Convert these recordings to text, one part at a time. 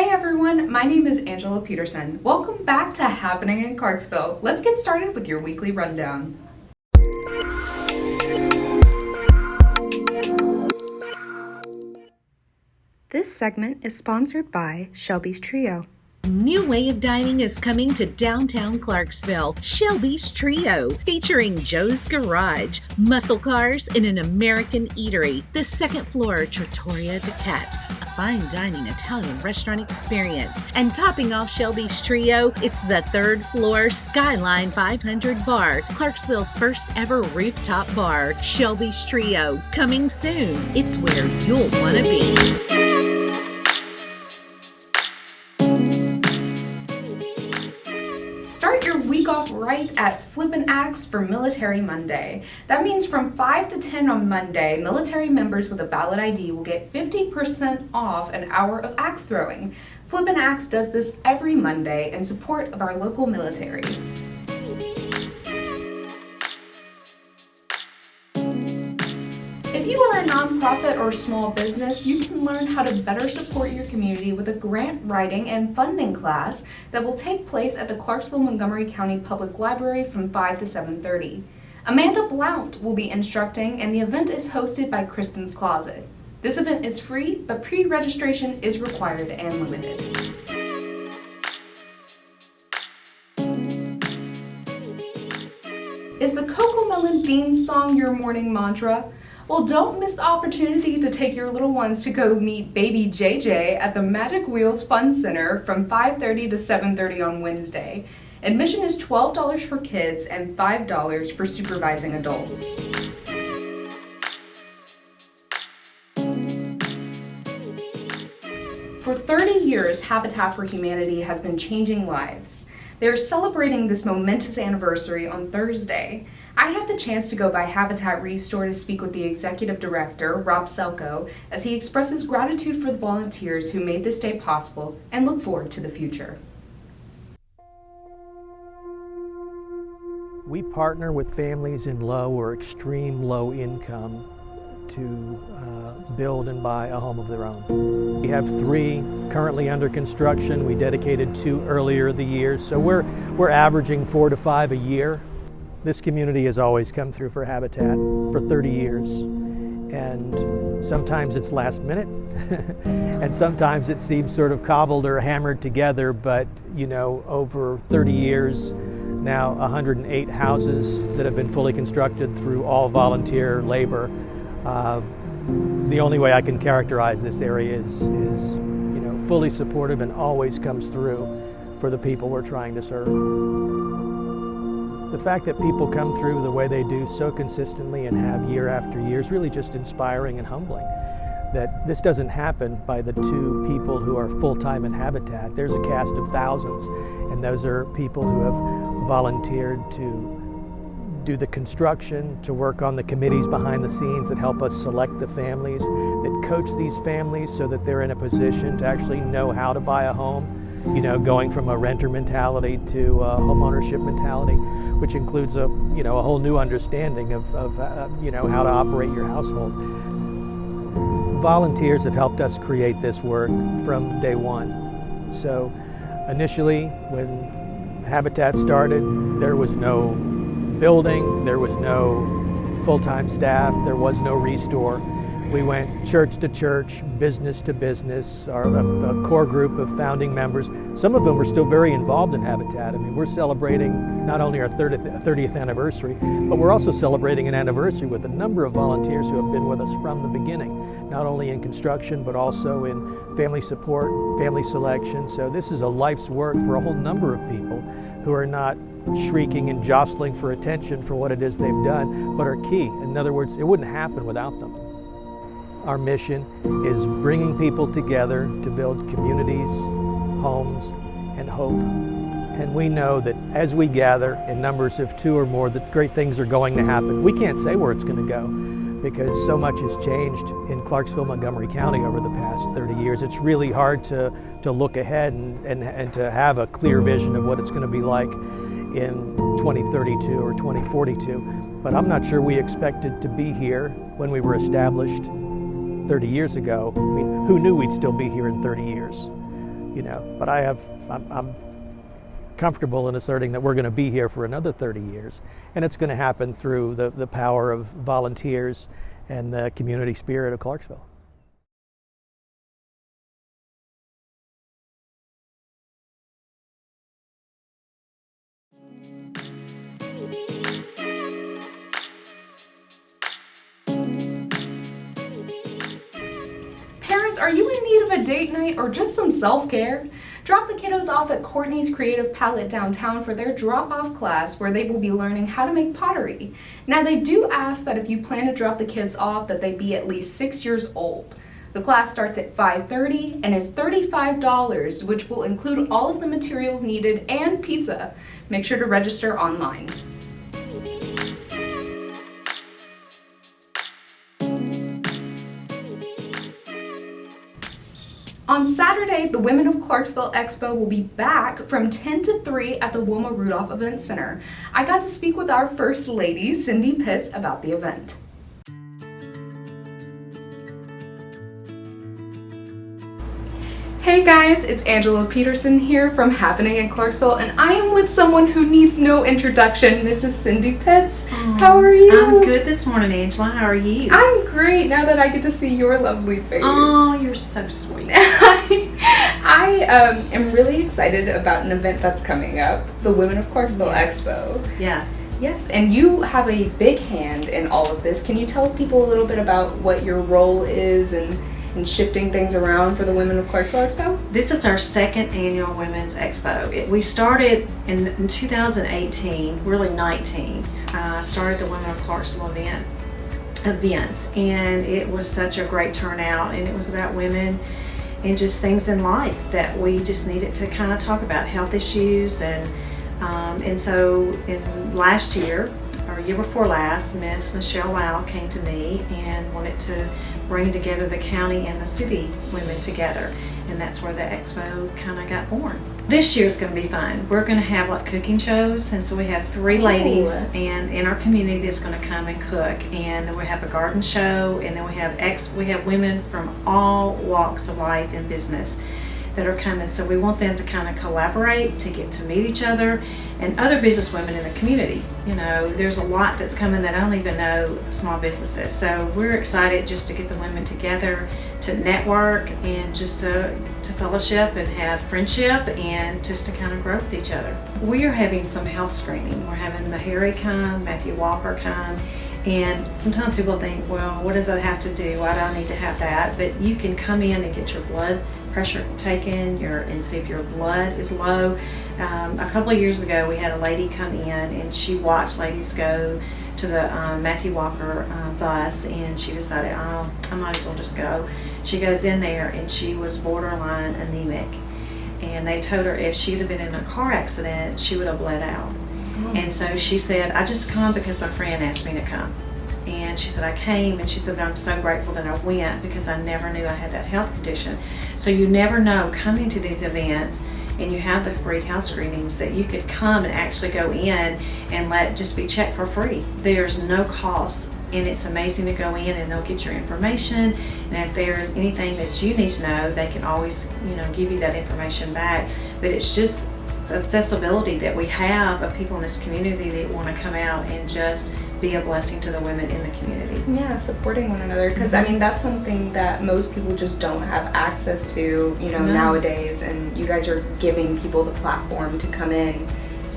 Hey everyone, my name is Angela Peterson. Welcome back to Happening in Clarksville. Let's get started with your weekly rundown. This segment is sponsored by Shelby's Trio. A new way of dining is coming to downtown Clarksville. Shelby's Trio, featuring Joe's Garage, muscle cars, and an American eatery. The second floor, Trattoria de Cat, a fine dining Italian restaurant experience. And topping off Shelby's Trio, it's the third floor Skyline 500 Bar, Clarksville's first ever rooftop bar. Shelby's Trio, coming soon. It's where you'll want to be. Start your week off right at Flippin Axe for Military Monday. That means from 5 to 10 on Monday, military members with a valid ID will get 50% off an hour of axe throwing. Flippin Axe does this every Monday in support of our local military. If you are a nonprofit or small business, you can learn how to better support your community with a grant writing and funding class that will take place at the Clarksville Montgomery County Public Library from 5 to 7:30. Amanda Blount will be instructing, and the event is hosted by Kristen's Closet. This event is free, but pre-registration is required and limited. Is the Cocomelon theme song your morning mantra? Well, don't miss the opportunity to take your little ones to go meet baby JJ at the Magic Wheels Fun Center from 5:30 to 7:30 on Wednesday. Admission is $12 for kids and $5 for supervising adults. For 30 years, Habitat for Humanity has been changing lives. They're celebrating this momentous anniversary on Thursday. I had the chance to go by Habitat Restore to speak with the executive director, Rob Selko, as he expresses gratitude for the volunteers who made this day possible and look forward to the future. We partner with families in low or extreme low income to build and buy a home of their own. We have 3 currently under construction. We dedicated 2 earlier the year, so we're averaging 4 to 5 a year. This community has always come through for Habitat for 30 years, and sometimes it's last minute, and sometimes it seems sort of cobbled or hammered together, but over 30 years, now 108 houses that have been fully constructed through all volunteer labor. The only way I can characterize this area is fully supportive and always comes through for the people we're trying to serve. The fact that people come through the way they do so consistently and have year after year is really just inspiring and humbling. That this doesn't happen by the 2 people who are full-time in Habitat. There's a cast of thousands, and those are people who have volunteered to do the construction, to work on the committees behind the scenes that help us select the families, that coach these families so that they're in a position to actually know how to buy a home, going from a renter mentality to a home ownership mentality, which includes a whole new understanding of how to operate your household. Volunteers have helped us create this work from day one. So initially, when Habitat started, there was no building, there was no full-time staff, there was no restore. We went church to church, business to business, a core group of founding members. Some of them are still very involved in Habitat. I mean, we're celebrating not only our 30th anniversary, but we're also celebrating an anniversary with a number of volunteers who have been with us from the beginning, not only in construction, but also in family support, family selection. So this is a life's work for a whole number of people who are not shrieking and jostling for attention for what it is they've done, but are key. In other words, it wouldn't happen without them. Our mission is bringing people together to build communities, homes, and hope. And we know that as we gather in numbers of 2 or more, that great things are going to happen. We can't say where it's going to go because so much has changed in Clarksville, Montgomery County over the past 30 years. It's really hard to look ahead and to have a clear vision of what it's going to be like in 2032 or 2042. But I'm not sure we expected to be here when we were established 30 years ago. I mean, who knew we'd still be here in 30 years? But I'm comfortable in asserting that we're going to be here for another 30 years, and it's going to happen through the power of volunteers and the community spirit of Clarksville. Parents, are you in need of a date night or just some self-care? Drop the kiddos off at Courtney's Creative Palette downtown for their drop-off class where they will be learning how to make pottery. Now they do ask that if you plan to drop the kids off that they be at least 6 years old. The class starts at 5:30 and is $35, which will include all of the materials needed and pizza. Make sure to register online. On Saturday, the Women of Clarksville Expo will be back from 10 to 3 at the Wilma Rudolph Event Center. I got to speak with our First Lady, Cindy Pitts, about the event. Hey guys, it's Angela Peterson here from Happening in Clarksville, and I am with someone who needs no introduction, Mrs. Cindy Pitts. How are you? I'm good this morning, Angela. How are you? I'm great now that I get to see your lovely face. Oh, you're so sweet. I am really excited about an event that's coming up, the Women of Clarksville Expo. Yes. Yes, and you have a big hand in all of this. Can you tell people a little bit about what your role is and shifting things around for the Women of Clarksville Expo? This is our second annual Women's Expo. We started in 2018, really 19. Started the Women of Clarksville events, and it was such a great turnout, and it was about women and just things in life that we just needed to kind of talk about, health issues, and so in last year, or year before last, Miss Michelle Lau came to me and wanted to bring together the county and the city women together, and that's where the expo kind of got born. This year's going to be fun. We're going to have like cooking shows, and so we have 3 ladies and in our community that's going to come and cook, and then we have a garden show, and then we have women from all walks of life and business that are coming. So we want them to kind of collaborate, to get to meet each other and other business women in the community. There's a lot that's coming that I don't even know small businesses. So we're excited just to get the women together, to network, and just to fellowship and have friendship, and just to kind of grow with each other. We are having some health screening. We're having Mahari come, Matthew Walker come, and sometimes people think, well, what does that have to do? Why do I need to have that? But you can come in and get your blood pressure taken, and see if your blood is low. A couple of years ago, we had a lady come in, and she watched ladies go to the Matthew Walker bus, and she decided, oh, I might as well just go. She goes in there, and she was borderline anemic, and they told her if she'd have been in a car accident, she would have bled out. And so she said, I just come because my friend asked me to come. And she said, I came, and she said, I'm so grateful that I went because I never knew I had that health condition. So you never know, coming to these events, and you have the free health screenings, that you could come and actually go in and just be checked for free. There's no cost, and it's amazing to go in and they'll get your information, and if there's anything that you need to know, they can always give you that information back. But it's just accessibility that we have of people in this community that want to come out and just be a blessing to the women in the community. Yeah, supporting one another, because I mean that's something that most people just don't have access to, nowadays, and you guys are giving people the platform to come in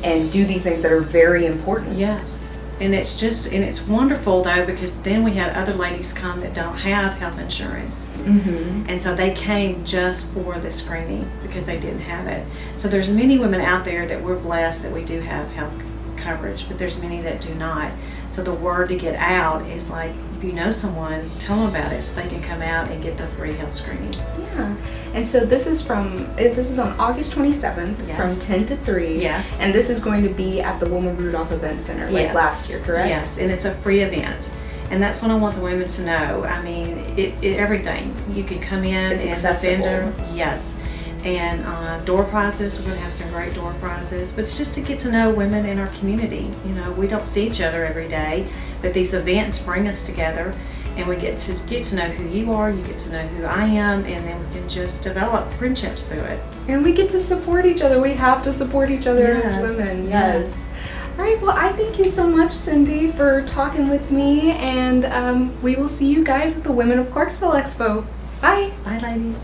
and do these things that are very important. Yes. And it's wonderful though, because then we had other ladies come that don't have health insurance. Mm-hmm. And so they came just for the screening because they didn't have it. So there's many women out there that we're blessed that we do have health coverage, but there's many that do not. So the word to get out is like, if you know someone, tell them about it so they can come out and get the free health screening. Yeah. And so this is on August 27th, yes, from 10 to 3. Yes. And this is going to be at the Wilma Rudolph Event Center, like yes, last year, correct? Yes, and it's a free event. And that's what I want the women to know. I mean, everything. You can come in it's and accessible. the vendor, yes. And door prizes, we're going to have some great door prizes. But it's just to get to know women in our community. We don't see each other every day, but these events bring us together. and we get to know who you are, you get to know who I am, and then we can just develop friendships through it. And we get to support each other. We have to support each other as Yes, women. yes. All right, well, I thank you so much, Cindy, for talking with me, and we will see you guys at the Women of Clarksville Expo. Bye. Bye, ladies.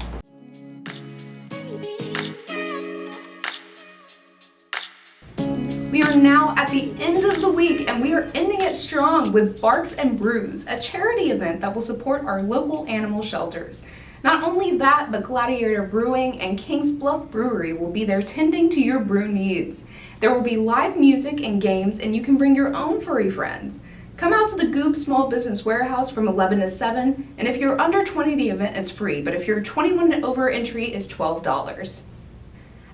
We are now at the end of the week, and we are ending it strong with Barks and Brews, a charity event that will support our local animal shelters. Not only that, but Gladiator Brewing and Kings Bluff Brewery will be there tending to your brew needs. There will be live music and games, and you can bring your own furry friends. Come out to the Goob Small Business Warehouse from 11 to 7, and if you're under 20, the event is free, but if you're 21 and over, entry is $12.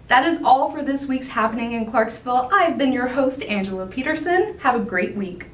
That is all for this week's happening in Clarksville. I've been your host, Angela Peterson. Have a great week.